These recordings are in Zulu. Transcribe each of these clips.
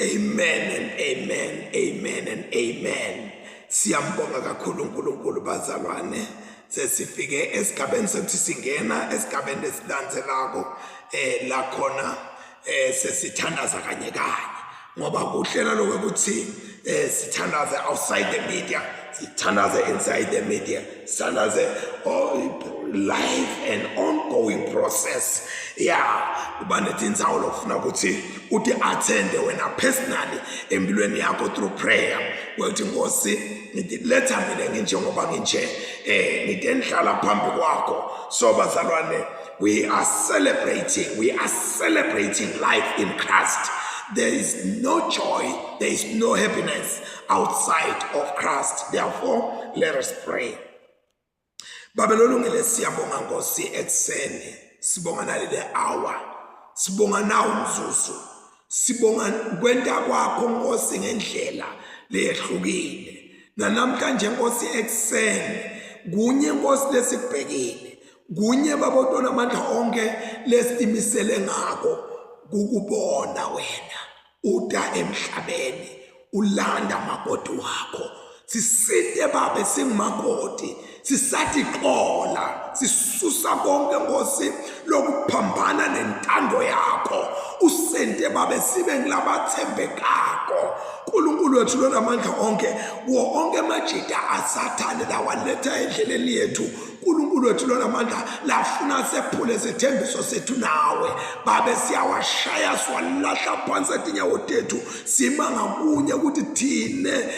Amen and amen, amen and amen. Siyambonga kakhulu uNkulunkulu bazalwane. Sesifike esigabeni sethu singena esigabeni esilandzelako la khona sesithandaza kanye kanye. Ngoba kuhlela lokho ukuthi sithandaze outside the media, sithandaze inside the media, sithandaze live and ongoing process. Yeah, kuba netindzawo lokufuna ukuthi uthi attende wena personally empilweni yakho through prayer. Wethi Nkosi ngiletha mina nginje ngoba nginje ngithi enhlala phambi kwakho. So bazalwane, we are celebrating life in Christ. There is no joy, there is no happiness outside of Christ. Therefore, let us pray. Babelolungile siyabonga Nkosi ekseni, sibonga nalile hour, sibonga nawo umzuzu, sibonga kwenta kwakho Nkosi ngendlela leyehlukile. Namhlanje Nkosi ekseni, kunye Nkosi lesibhekile, kunye babotona amandla onke lesimisele ngako kukubona wena uda emhlabeni ulanda makoti wakho. Sisite babe singumakoti, sisathi xola, sisusa konke Nkosi lokuphambana nentando yakho. Usente babe sibe ngilabathembekako. uNkulunkulu wethu lonamandla onke, wo onke amajita asathane lawaletha endleleni yethu. uNkulunkulu wethu lonamandla lafuna sephule sethembiso sethu nawe. Babe siyawashaya swalahla phansi etinyawo tethu, sima ngakunye ukuthi thine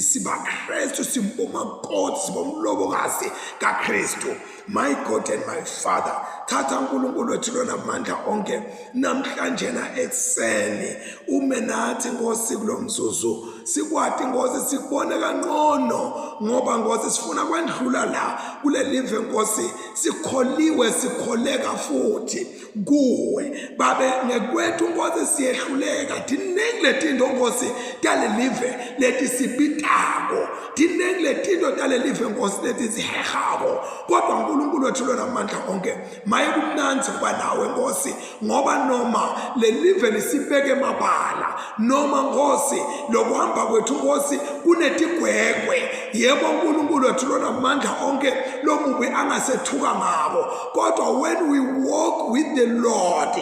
siba Kristu, simbomakoti, sibomlobokazi kaKristu. My God and my Father, thatha uNkulunkulu wethu lonamandla onke namhlanje na ekseni ume nathi Nkosi kulomzuzu, sikwathi Nkosi sikubone kangcono, ngoba Nkosi sifuna kwendlula la kule live Nkosi sikholiwe, sikholeka futhi kuwe. Babe ngekwethu Nkosi siyehluleka, dinengile tinto Nkosi tale live leti sibitako, dinengile tinto tale live Nkosi leti zihehako. Kodwa uNkulunkulu wethu lonamandla onke, maye kumnanzi kuba nawe Nkosi, ngoba noma le live lisibeke mabala, noma Nkosi lokuhamba kwethu Nkosi kunetigwegwe, yebo uNkulunkulu wethu lonamandla onke lomubi angasethuka ngabo. Kodwa when we walk with the Lord,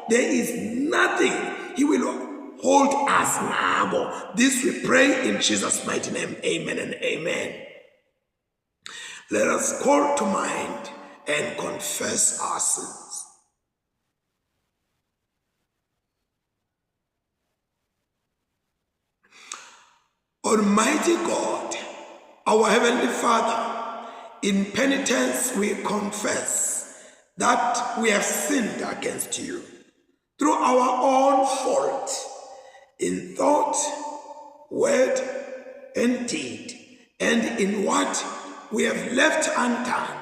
there is nothing he will hold us ngabo. This we pray in Jesus' mighty name. Amen and amen. Let us call to mind and confess our sins. Almighty God, our Heavenly Father, in penitence we confess that we have sinned against you through our own fault, in thought, word, and deed, and in what we have left undone.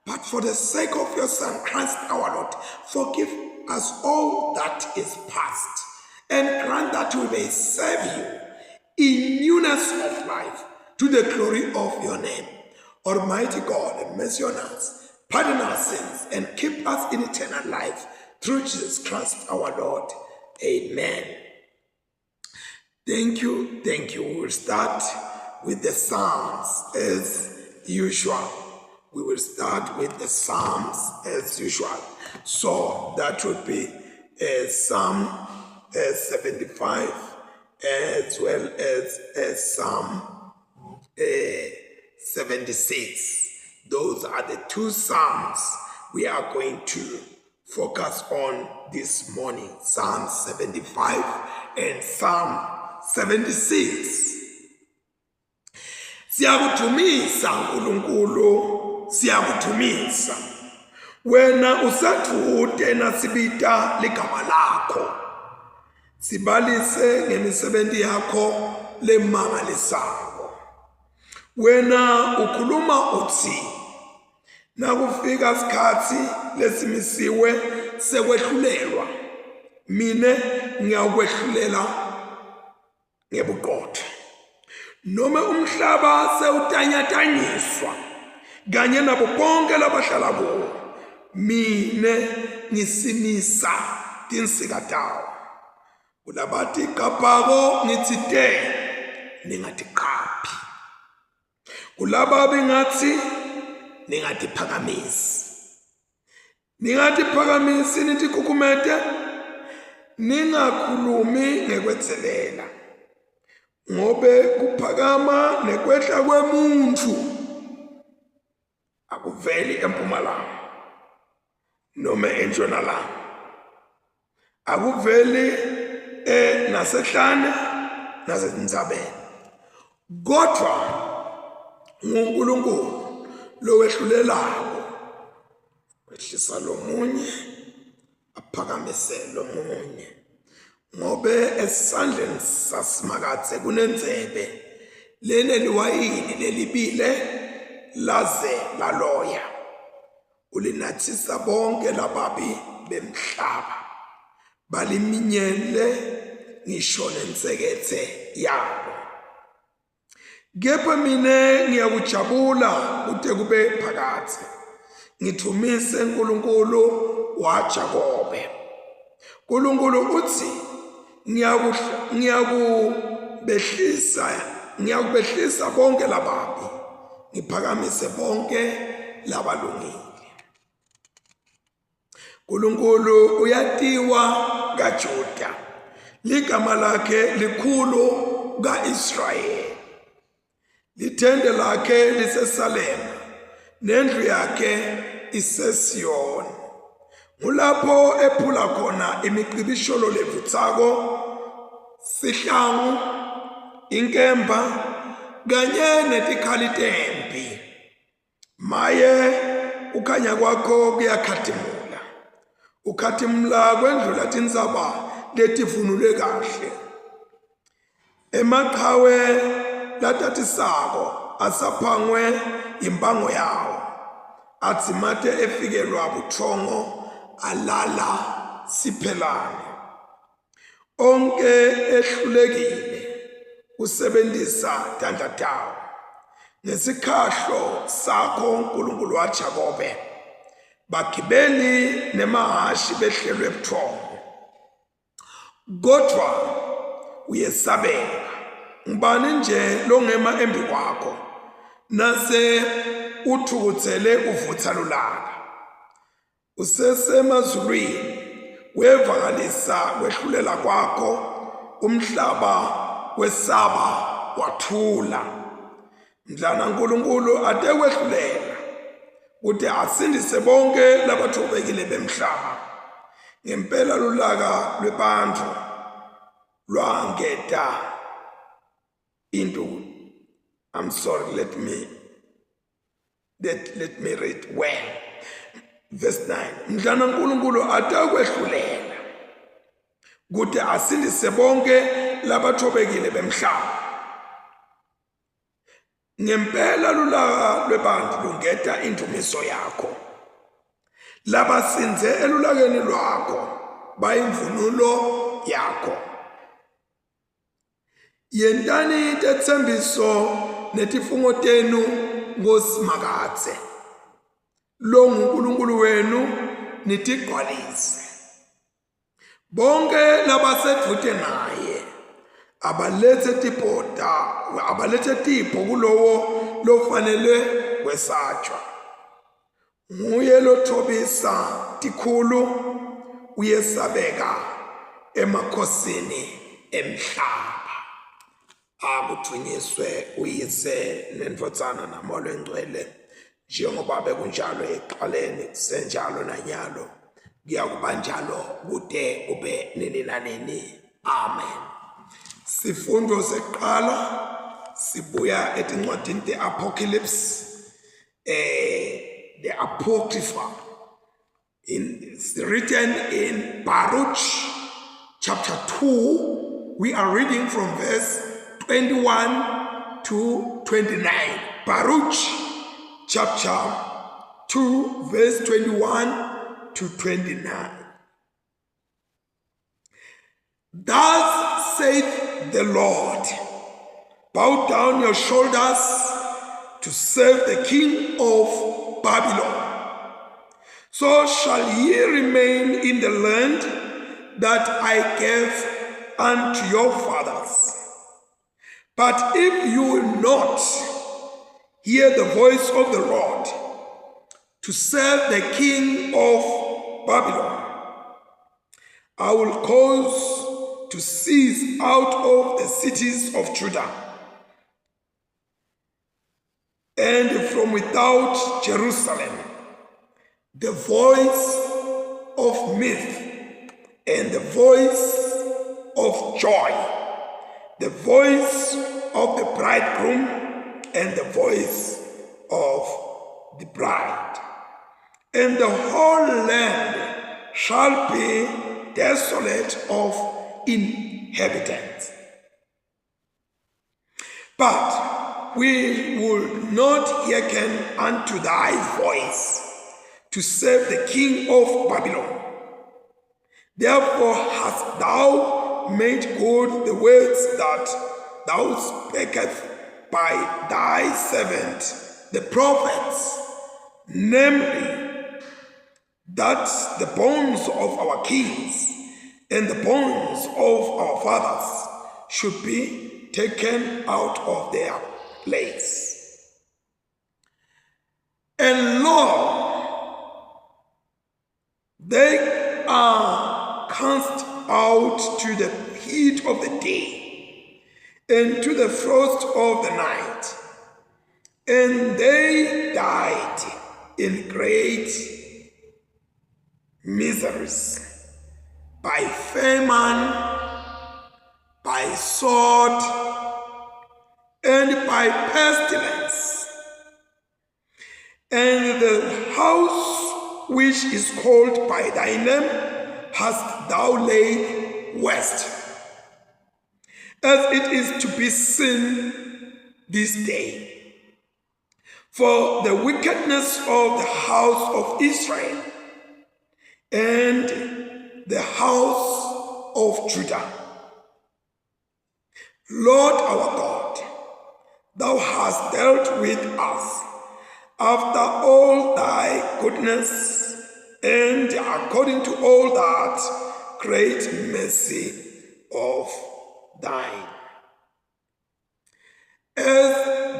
But for the sake of your Son, Christ our Lord, forgive us all that is past, and grant that we may serve you in newness of life, to the glory of your name. Almighty God, have mercy on us, pardon our sins, and keep us in eternal life, through Jesus Christ our Lord. Amen. Thank you. We will start with the Psalms as usual. We will start with the Psalms as usual. So that would be Psalm 75 as well as Psalm 76. Those are the two Psalms we are going to focus on this morning. Psalm 75 and Psalm 76. Siyakuthumisa uNkulunkulu, siyakuthumisa. Wena usathude nasibita ligama lakho. Sibalise ngemisebenzi yakho lemangalisayo. Wena ukhuluma uthi, nakufika isikhathi lesimisiwe sekwehlulelwa, mine ngiyakwehlulela ngebuqotho. Noma umhlaba sewutanyatanyiswa kanye nabo bonke labahlala kuwo, mine ngisimisa tinsika tawo. Kulabathi kapako ngithi te ningathi qaphi. Kulaba bengathi ningathi phakamisi. Ningathi phakamisi nithi kukumete ningakhulumi ngekwethelela. Ngobe kuphakama nekwehla kwemuntu akuveli empumalanga noma entshonalanga. Akuveli nasehlane nasendzabeni. Kodwa nguNkulunkulu lowehlulelako, wehlisa lomunye aphakamise lomunye. Ngobe esandleni sasimakathe kunendzebe leneliwayini lelibile laze laloya, ulinathisa bonke lababi bemhlaba, baliminyele ngisho nensekethe yabo. Kepha mina ngiyakujabula kude kube phakathe, ngithumise uNkulunkulu waJakobe. uNkulunkulu uthi ngiyakubehlisa bonke lababi, ngiphakamise bonke labalungile. uNkulunkulu uyatiwa kaJuda, ligama lakhe likhulu kaIsrayeli. Lithende lakhe liseSalema, nendlu yakhe iseSiyoni. Ngulapho ephula khona imiqibisholo levutsako, sihlangu, inkemba, kanye netikhali tempi. Maye ukhanya kwakho kuyakhazimula. Ukhathimula kwendlula tindzaba letivunule kahle. Emaqhawe latatisako asaphangwe impango yawo. Atsimate efikelwa buthongo alala siphelane. Onke ehlulekile usebenzisa tandla tawo. Nesikhahlo sakho uNkulunkulu waJakobe, bagibeli nemahashi behlelwe buthongo. Kodwa uyesabeka. Ngubani nje longema embi kwakho, nase uthukuthele uvutha lulaka. Usesemazulwini wevakalisa kwehlulela kwakho, umhlaba wesaba wathula. Mdlana uNkulunkulu ate kwehlulela kude asindise bonke labathobekile bemhlaba. Ngempela lulaka lwebantu lwangeta into. I'm sorry, let me read well. Verse 9. Mdlana uNkulunkulu atakwehlulela kude asindise bonke labathobekile bemhlaba. Ngempela lulaka lwebantu lungeta indumiso yakho. Labasinze elulakeni lwakho bayimvunulo yakho. Yentani tetsembiso netifungo tenu ngosimakathe. Lo nguNkulunkulu wenu nitigcwalise. Bonke labasedvute naye abalethe tipho kulowo lofanele kwesatshwa. Nguye lothobisa tikhulu, uyesabeka emakhosini emhlaba. Akuthunyiswe uyise nendvodzana naMoya Oyingcwele, njengoba bekunjalo ekuqaleni, kusenjalo nanyalo, kuyakuba njalo kude kube nini nanini. Amen. Sifundo seqala sibuya etincwadini te-Apocalypse, the Apocrypha, it's written in Baruch chapter 2. We are reading from verse 21 to 29. Baruch chapter 2 verse 21 to 29. Thus saith the Lord, bow down your shoulders to serve the king of Babylon. So shall ye remain in the land that I gave unto your fathers. But if you will not hear the voice of the Lord to serve the king of Babylon, I will cause to cease out of the cities of Judah and from without Jerusalem the voice of mirth and the voice of joy, the voice of the bridegroom and the voice of the bride. And the whole land shall be desolate of inhabitants. But we will not hearken unto thy voice to serve the king of Babylon. Therefore hast thou made good the words that thou spakest by thy servant the prophets, namely, that the bones of our kings and the bones of our fathers should be taken out of their place. And lo, they are cast out to the heat of the day and to the frost of the night, and they died in great miseries, by famine, by sword, and by pestilence. And the house which is called by thy name hast thou laid waste, as it is to be seen this day. For the wickedness of the house of Israel and the house of Judah. Lord our God, thou hast dealt with us after all thy goodness and according to all that great mercy of thine. As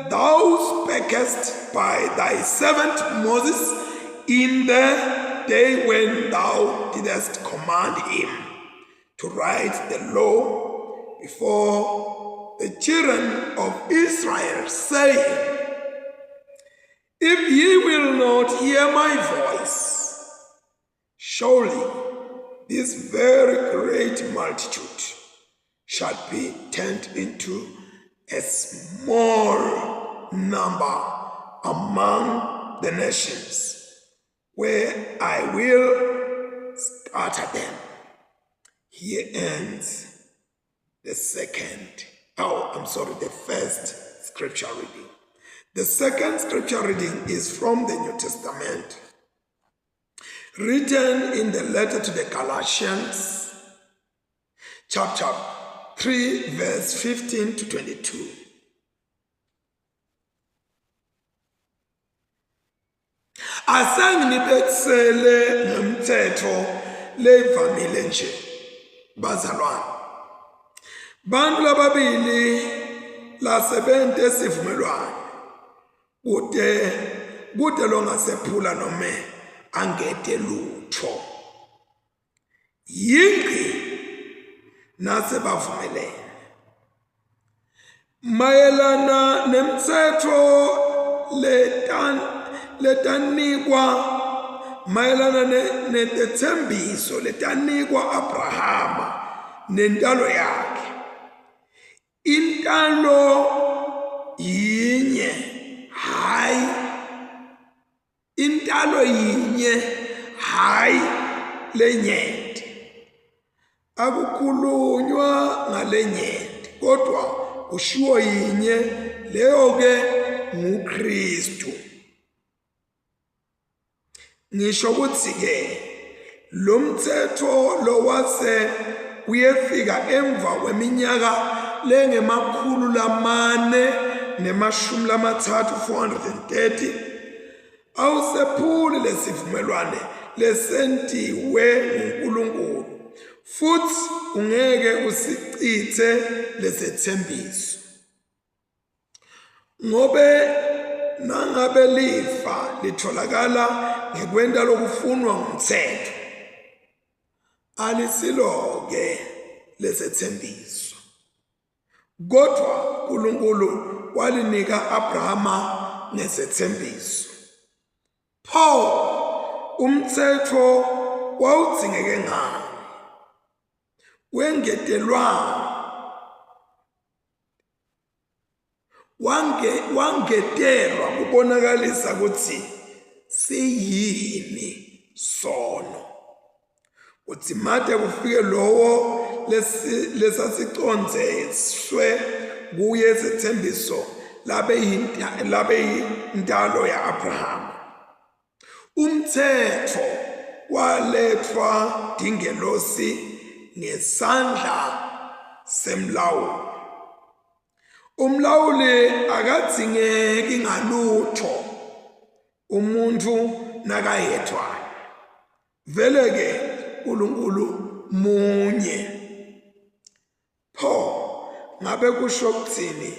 thou spakest by thy servant Moses in the day when thou didst command him to write the law before the children of Israel, saying, if ye will not hear my voice, surely this very great multitude shall be turned into a small number among the nations, where I will scatter them. Here ends the first scripture reading. The second scripture reading is from the New Testament, written in the letter to the Galatians, chapter 3, verse 15 to 22. Asanginibetsele nomthetho levamile nje bazalwane. Bantu lababili lasebente sivumelwano. Kude lo ngasephula nome angede lutho. Yingi nase bavumelene. Mayelana nemthetho letanikwa mayelana nethembiso letanikwa Abrahama nentalo yakhe. Intalo yinye, hayi intalo yinye, hayi lenyenti. Akukhulunywa ngalenyenti, kodwa kushiwo yinye, leyo ke nguKristu. Ngisho ukuthi ke lo mthetho lo wase uyefika emva kweminyaka lengemakhulu lamane nemashumi lamathathu 430 awusephuli lesivumelwane lesentiwe nguNkulunkulu, futhi ungeke usichithe lesethembiso. Ngobe nangabe lifa litholakala ngekwenta lokufunwa ngumthetho, alisiloke lesethembiso. Kodwa uNkulunkulu walinika Abrahama nesethembiso. Pho umthetho wawudzingeke ngani? Wangetelwa kubonakalisa ukuthi siyini sono. Uthi made kufike lowo lesasicondzeswe kuye isethembiso labe yintalo ya Abraham. Umthetho walethwa dingelosi ngesandla semlawuli. Umlawuli akadzingeki ngalutho umuntu nakayedwa. Vele ke uNkulunkulu munye. Pho ngabe kusho ukuthini?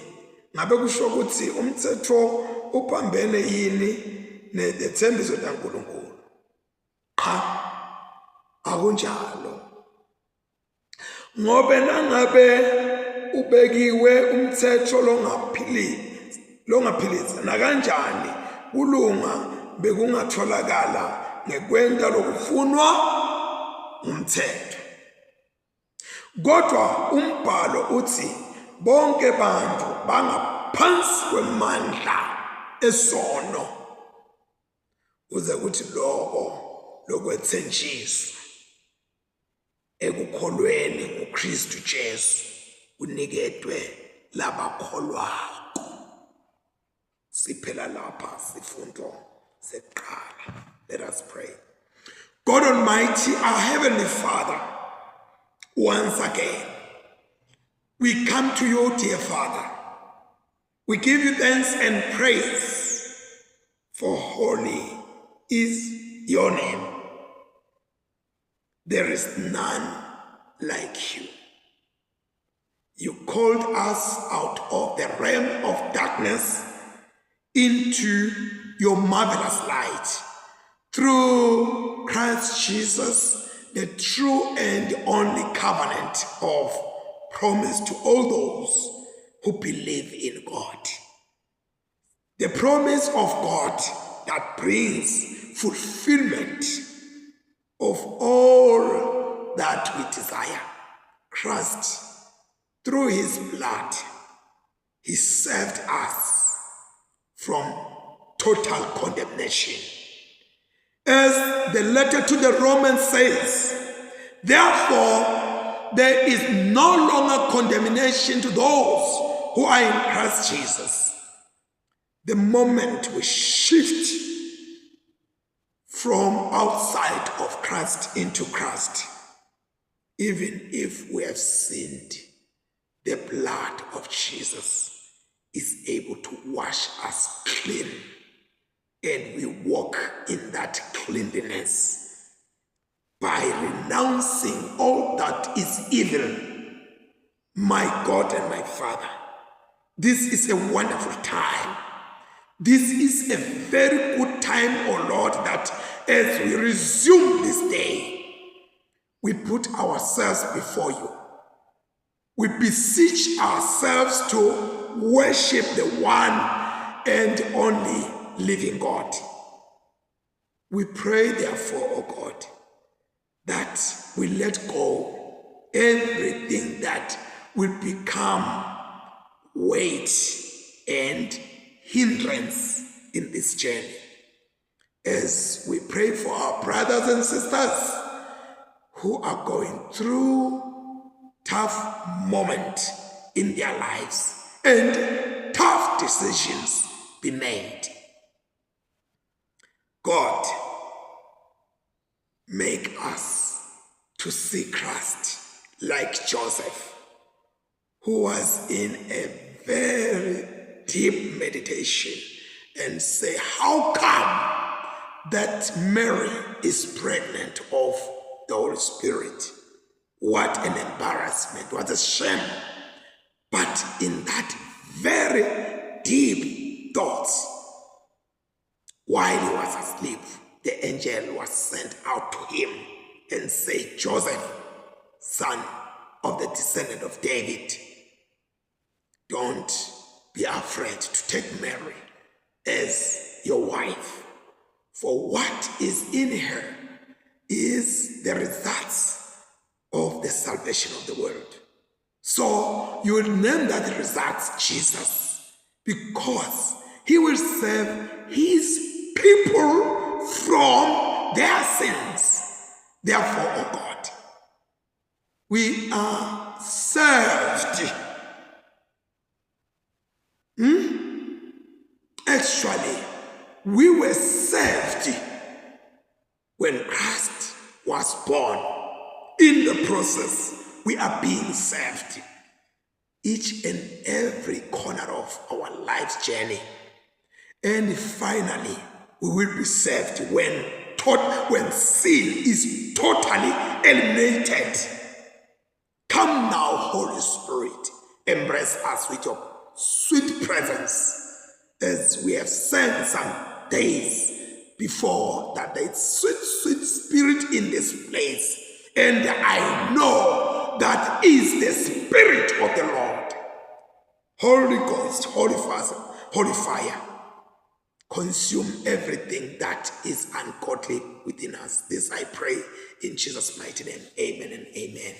Ngabe kusho ukuthi umthetho uphambene yini nethembiso laNkulunkulu? Cha, akunjalo. Ngobe nangabe ubekiwe umthetho longaphiliza nakanjani kulunga bekungatholakala ngekwenta lokufunwa umthetho. Kodwa umbhalo uthi bonke bantu bangaphansi kwemandla esono, uze kuthi lokwethenjiswa ekukholweni nguKristu Jesu uniketwe labakholwako. Siphela lapha sifundo seqala. Let us pray. God Almighty, our Heavenly Father, once again, we come to you, dear Father. We give you thanks and praise, for holy is your name. There is none like you. You called us out of the realm of darkness into your marvelous light through Christ Jesus, the true and only covenant of promise to all those who believe in God. The promise of God that brings fulfillment of all that we desire. Christ, through his blood, he saved us from total condemnation. As the letter to the Romans says, therefore, there is no longer condemnation to those who are in Christ Jesus. The moment we shift from outside of Christ into Christ, even if we have sinned, the blood of Jesus is able to wash us clean, and we walk in that cleanliness by renouncing all that is evil. My God and my Father, this is a wonderful time. This is a very good time, oh Lord, that as we resume this day, we put ourselves before you. We beseech ourselves to worship the one and only living God. We pray, therefore, O God, that we let go everything that will become weight and hindrance in this journey. As we pray for our brothers and sisters who are going through tough moments in their lives and tough decisions be made. God, make us to see Christ like Joseph, who was in a very deep meditation and say, how come that Mary is pregnant of the Holy Spirit? What an embarrassment, what a shame. But in that very deep thoughts, while he was asleep, the angel was sent out to him and said, Joseph, son of the descendant of David, don't be afraid to take Mary as your wife, for what is in her is the results of the salvation of the world. So you will name that results Jesus, because he will save his people from their sins. Therefore, oh God, we are saved. Actually, we were saved when Christ was born. In the process, we are being saved. Each and every corner of our life's journey. And finally, we will be saved when sin is totally eliminated. Come now, Holy Spirit, embrace us with your sweet presence, as we have sang some days before that there is sweet, sweet spirit in this place. And I know that is the Spirit of the Lord. Holy Ghost, Holy Father, Holy Fire, consume everything that is ungodly within us. This I pray in Jesus' mighty name. Amen and amen.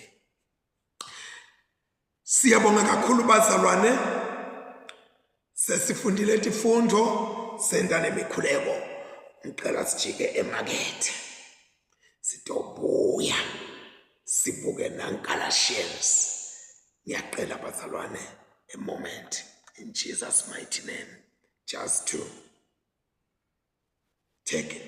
Siyabonga kakhulu bazalwane, sesifundile izifundo senta nemikhuleko. Ngicela sijike emakethe. Sitobuya sibuke naNgalatians. Ngiyaqela bazalwane a moment in Jesus' mighty name, just to take